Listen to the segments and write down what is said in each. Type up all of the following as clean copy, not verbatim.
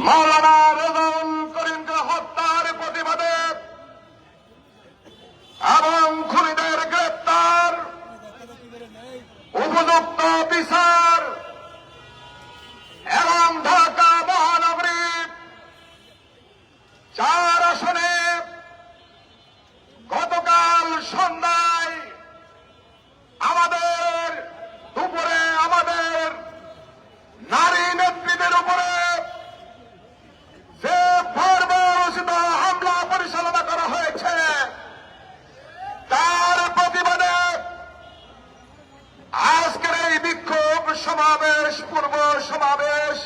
মাওলানা রেজাউল করিমকে হত্যার প্রতিবাদে এবং খুনিদের গ্রেপ্তার, উপযুক্ত বিচার এবং ঢাকা মহানগরী 4 আসনে গতকাল সন্ধ্যায় দুপুরে আমাদের নারী নেত্রীদের উপরে যে বর্বরচিত হামলা পরিচালনা করা হয়েছে তার প্রতিবাদে আজকের এই বিক্ষোভ সমাবেশ, পূর্ব সমাবেশ,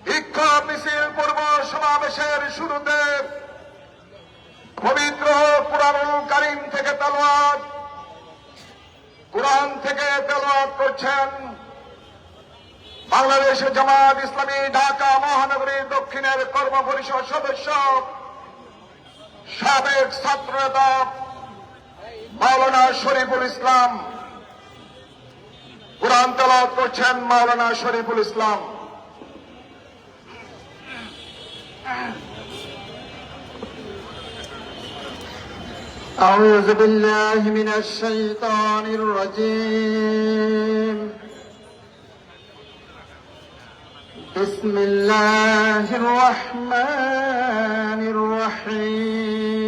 বিক্ষোভ মিছিল পূর্ব সমাবেশের শুরুতে পবিত্র কুরআনুল কারীম থেকে তেলাওয়াত, কুরআন থেকে তেলাওয়াত করছেন বাংলাদেশ জামাত ইসলামী ঢাকা মহানগরী দক্ষিণের কর্ম পরিষদ সদস্য, সাবেক ছাত্রনেতা মাওলানা শরীফুল ইসলাম। কুরআন তেলাওয়াত করছেন মাওলানা শরীফুল ইসলাম। أعوذ بالله من الشيطان الرجيم. بسم الله الرحمن الرحيم.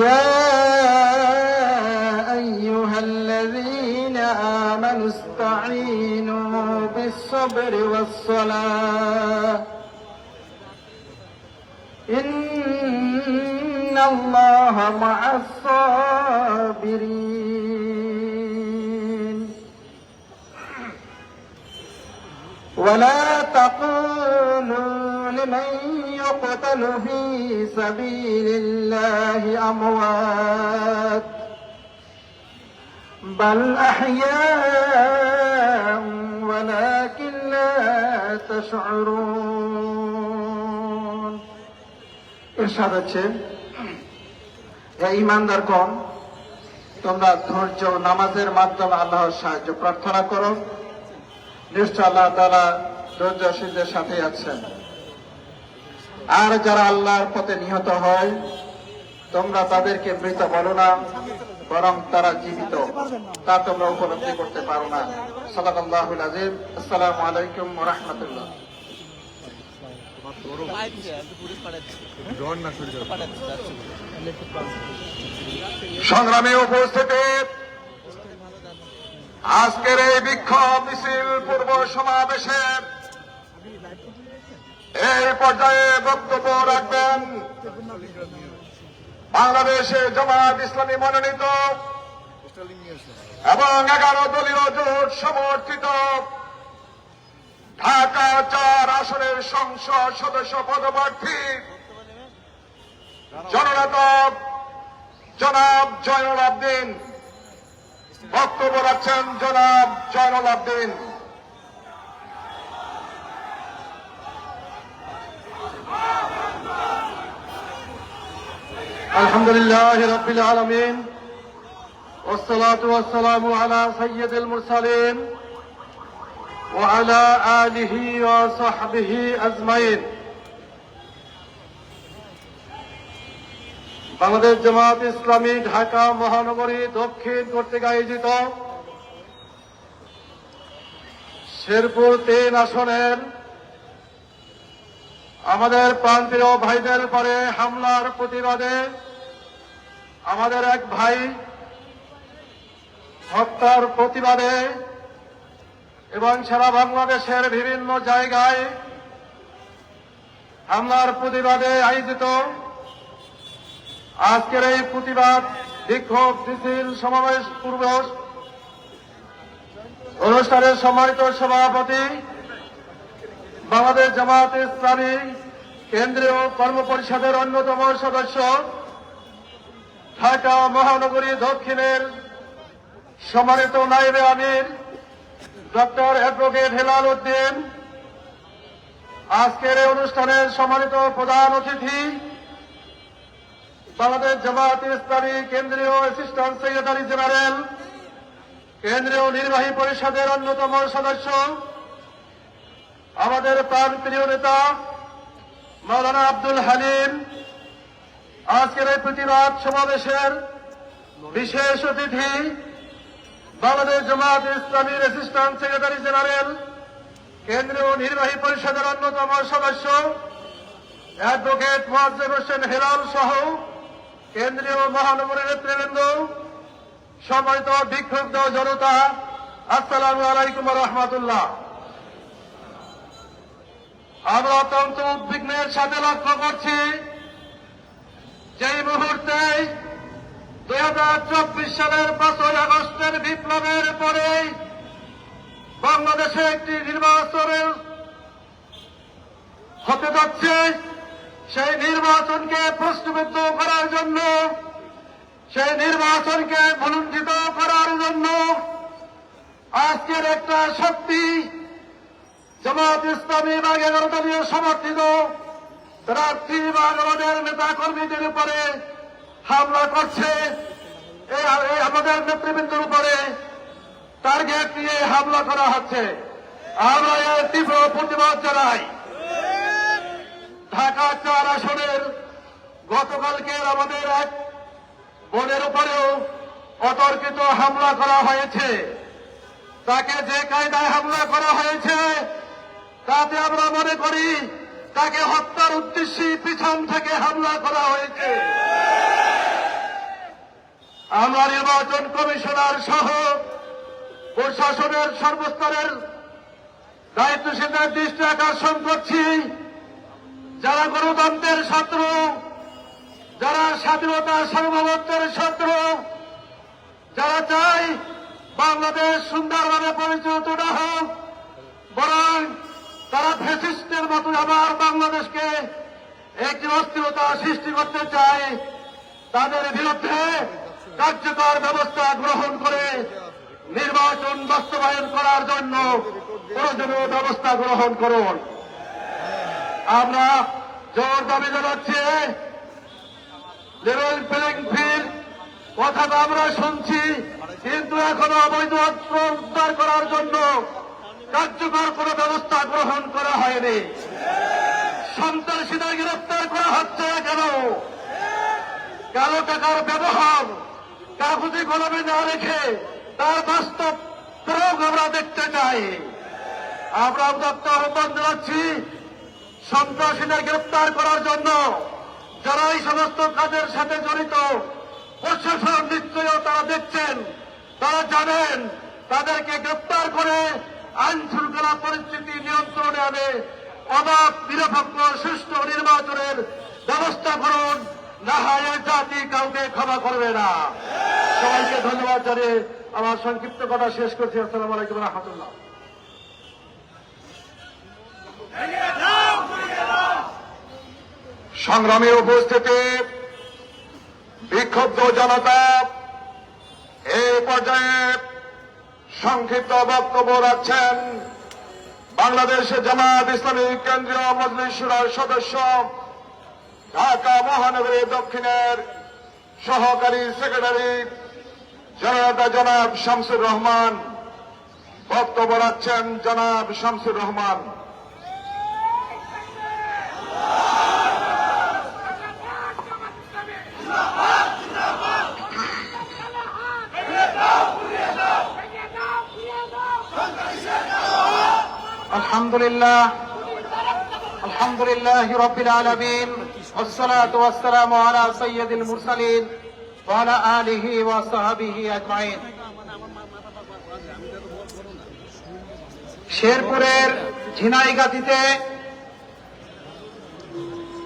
يا أيها الذين آمنوا استعينوا بالصبر والصلاة إن الله مع الصابرين. ولا تقولوا لمن يقتل في سبيل الله أموات بل أحياء ولكن لا تشعرون. ইরশাদ হচ্ছে, হে ঈমানদারগণ, তোমরা ধৈর্য নামাজের মাধ্যমে আল্লাহর সাহায্য প্রার্থনা করো। নিশ্চয় আল্লাহ তাআলা ধৈর্যশীলদের সাথে আছেন। আর যারা আল্লাহর পথে নিহত হয় তোমরা তাদেরকে মৃত বলো না, বরং তারা জীবিত, তা তোমরা উপলব্ধি করতে পারো না। সাদাকাল্লাহুল আযীম। আসসালামু আলাইকুম ওয়া রাহমাতুল্লাহ। সংগ্রামী উপস্থিতি, আজকের এই বিক্ষোভ মিছিল পূর্ব সমাবেশে এই পর্যায়ে বক্তব্য রাখবেন বাংলাদেশে জামাত ইসলামী মনোনীত এবং 11 দলীয় জোট সমর্থিত ঢাকা 4 আসনের সংসদ সদস্য পদপ্রার্থী জননেতা জনাব জয়নুল আবদিন। বক্তব্য রাখছেন জনাব জয়নুল আবদিন। আলহামদুলিল্লাহি রাব্বিল আলামিন ওয়াসসালাতু ওয়াসসালামু আলা সাইয়্যিদিল মুরসালিন ওয়া আলা আলিহি ওয়া সাহবিহি আজমাইন। বাংলাদেশ জামাত ইসলামী ঢাকা মহানগরী দক্ষিণ কর্তৃক আয়োজিত শেরপুর 3 আসনের আমাদের প্রান্তীয় ভাইদের উপরে হামলার প্রতিবাদে আমাদের এক ভাই হত্যার প্রতিবাদে এবং সারা বাংলাদেশের বিভিন্ন জায়গায় হামলার প্রতিবাদে আয়োজিত আজকের এই প্রতিবাদ বিক্ষোভ মিছিল সমাবেশ পূর্ব অনুষ্ঠানের সম্মানিত সভাপতি বাংলাদেশ জামাত ইসলামী কেন্দ্রীয় কর্ম পরিষদের অন্যতম সদস্য ঢাকা মহানগরী দক্ষিণের সম্মানিত নায়েবে আমির ডক্টর অ্যাডভোকেট হেলাল উদ্দিন, আজকের এই অনুষ্ঠানের সম্মানিত প্রধান অতিথি বাংলাদেশ জামাত ইসলামী কেন্দ্রীয় অ্যাসিস্ট্যান্ট সেক্রেটারি জেনারেল কেন্দ্রীয় নির্বাহী পরিষদের অন্যতম সদস্য, আমাদের প্রাণপ্রিয় নেতা মাওলানা আব্দুল হালিম, আজকের এই প্রতিবাদ সমাবেশের বিশেষ অতিথি, বাংলাদেশ জামায়াত ইসলামীর অ্যাসিস্ট্যান্ট সেক্রেটারি জেনারেল, কেন্দ্রীয় নির্বাহী পরিষদের অন্যতম সদস্য অ্যাডভোকেট মোয়াজ্জেম হোসেন হেলাল সহ কেন্দ্রীয় মহানগরের নেতৃবৃন্দ, সম্মানিত বিক্ষুব্ধ জনতা, আসসালামু আলাইকুম ওয়া রাহমাতুল্লাহ। আমরা অত্যন্ত উদ্বিগ্নের সাথে লক্ষ্য করছি যেই মুহূর্তে 2024 সালের 5 আগস্টের বিপ্লবের পরে বাংলাদেশে একটি নির্বাচনের হতে যাচ্ছে, সেই নির্বাচনকে প্রশ্নবিদ্ধ করার জন্য, সেই নির্বাচনকে ভুলুণ্ঠিত করার জন্য আজকের একটা শক্তি জামায়াত ইসলামী বা 11 দলীয় সমর্থিত প্রার্থী বা আমাদের নেতা কর্মীদের উপরে হামলা করছে। এই আমাদের নেতৃবৃন্দের উপরে টার্গেট দিয়ে হামলা করা হচ্ছে। আমরা এর তীব্র প্রতিবাদ জানাই। ঢাকা 4 আসনের গতকালকে আমাদের এক বোনের উপরেও অতর্কিত হামলা করা হয়েছে। তাকে যে কায়দায় হামলা করা হয়েছে তাতে আমরা মনে করি তাকে হত্যার উদ্দেশ্যে পিছন থেকে হামলা করা হয়েছে। আমরা নির্বাচন কমিশনার সহ প্রশাসনের সর্বস্তরের দায়িত্বশীলদের দৃষ্টি আকর্ষণ করছি, যারা গণতন্ত্রের শত্রু, যারা স্বাধীনতা সার্বভৌমত্বের শত্রু, যারা চায় বাংলাদেশ সুন্দরভাবে পরিচালিত না হোক, বরং তারা ফ্যাসিস্টের মতো আবার বাংলাদেশকে একটি অস্থিরতা সৃষ্টি করতে চায়, তাদের বিরুদ্ধে কার্যকর ব্যবস্থা গ্রহণ করে নির্বাচন বাস্তবায়ন করার জন্য প্রয়োজনীয় ব্যবস্থা গ্রহণ করুন। আমরা জোর দাবি জানাচ্ছি, লেভেল প্লেইং ফিল্ড কথাটা আমরা শুনছি, কিন্তু এখনো অবৈধ অস্ত্র উদ্ধার করার জন্য কার্যকর কোন ব্যবস্থা গ্রহণ করা হয়নি। সন্ত্রাসীদের গ্রেফতার করা হচ্ছে কেন? কালো টাকার ব্যবহার কাগজে কলমে না রেখে তার বাস্তব প্রয়োগ আমরা দেখতে চাই। আমরা উদাত্ত আহ্বান জানাচ্ছি সন্ত্রাসীদের গ্রেফতার করার জন্য। যারা এই সমস্ত কাজের সাথে জড়িত, প্রশাসন নিশ্চয়ও তারা দেখছেন, তারা জানেন, তাদেরকে গ্রেফতার করে আইন শৃঙ্খলা পরিস্থিতি নিয়ন্ত্রণে আনে অবাধ নিরপেক্ষ সুষ্ঠু নির্বাচনের ব্যবস্থা করুন, না হয় জাতি কাউকে ক্ষমা করবে না। সবাইকে ধন্যবাদ জানিয়ে আমার সংক্ষিপ্ত কথা শেষ করছি। আসসালামু আলাইকুম ওয়া রাহমাতুল্লাহ। সংগ্রামী উপস্থিতি, বিক্ষুব্ধ জনতা, এই পর্যায়ে সংক্ষিপ্ত বক্তব্য রাখছেন বাংলাদেশ জামায়াত ইসলামী কেন্দ্রীয় মজলিস শুরার সদস্য, ঢাকা মহানগরী দক্ষিণের সহকারী সেক্রেটারি জনাব শামসুর রহমান। বক্তব্য রাখছেন জনাব শামসুর রহমান। আলহামদুলিল্লাহ রাব্বিল আলামিন, ওয়াসসালাতু ওয়াসসালামু আলা সাইয়্যিদিল মুরসালিন ওয়া আলা আলিহি ওয়া সাহবিহি আজমাইন। শেরপুরের ঝিনাইগাতিতে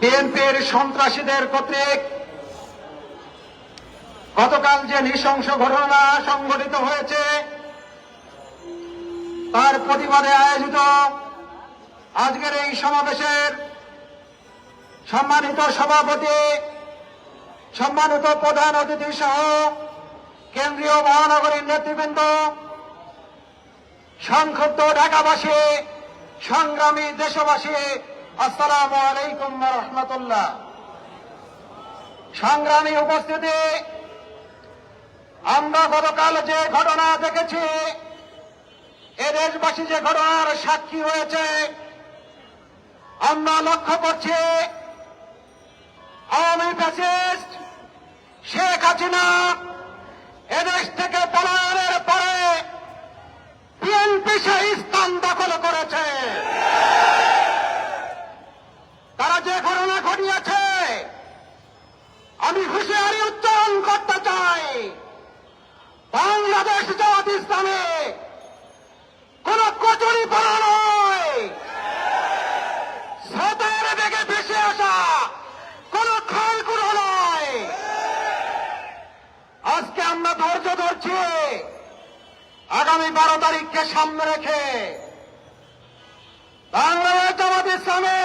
বিএনপির সন্ত্রাসীদের কর্তৃক গতকাল যে নৃশংস ঘটনা সংঘটিত হয়েছে তার প্রতিবাদে আয়োজিত আজকের এই সমাবেশের সম্মানিত সভাপতি, সম্মানিত প্রধান অতিথি সহ কেন্দ্রীয় মহানগরীর নেতৃবৃন্দ, সংক্ষুব্ধ ঢাকাবাসী, সংগ্রামী দেশবাসী, আসসালামু আলাইকুম ওয়া রাহমাতুল্লাহ। সংগ্রামী উপস্থিতি, আমরা গতকাল যে ঘটনা দেখেছি, এ দেশবাসী যে ঘটনার সাক্ষী হয়েছে, আমরা লক্ষ্য করছি আওয়ামী ফ্যাসিস্ট শেখ হাসিনা এদেশ থেকে পলায়নের পরে বিএনপি সেই স্থান দখল করেছে। তারা যে ঘটনা ঘটিয়েছে, আমি হুঁশিয়ারি উচ্চারণ করতে চাই, বাংলাদেশ জামাত ইসলামে কোন কচুরি পড়া নয়, স্রোতের বেগে ভেসে আসা কোন খালকুড়ো নয়। আজকে আমরা ধৈর্য ধরছি আগামী 12 তারিখকে সামনে রেখে বাংলাদেশ জামাত ইসলামে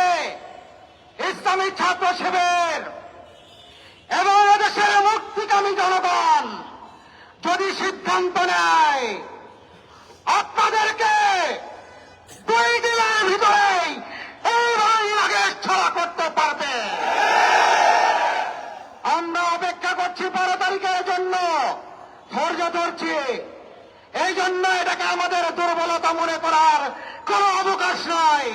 ইসলামী ছাত্র শিবির এবং এদেশের মুক্তিকামী জনগণ যদি সিদ্ধান্ত নেয় আপনাদেরকে 2 দিনের ভিতরেই এই বাংলাদেশ ছাড়া করতে পারবে। আমরা অপেক্ষা করছি 12 তারিখের জন্য, ধৈর্য ধরছি। এই জন্য এটাকে আমাদের দুর্বলতা মনে করার কোন অবকাশ নাই।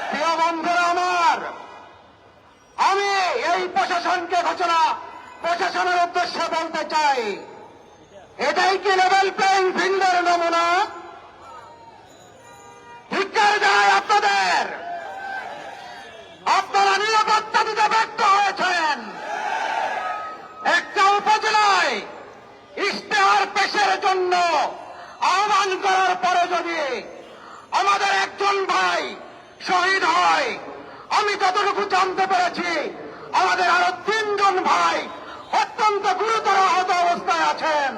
প্রিয় বন্ধুরা আমার, আমি এই প্রশাসনের উদ্দেশ্যে বলতে চাই, এটাই কি লেভেল প্লেইং ফিল্ডের নমুনা? ধিক্কার জানাই আপনাদের। আপনারা নিরাপত্তা দিতে ব্যর্থ হয়েছেন। একটা উপজেলায় ইশতেহার পেশের জন্য আহ্বান করার পরে যদি আমাদের একজন ভাই শহীদ হয়, আমি যতটুকু জানতে পেরেছি আমাদের আরো 3 জন ভাই অত্যন্ত গুরুতর আহত অবস্থায় আছেন।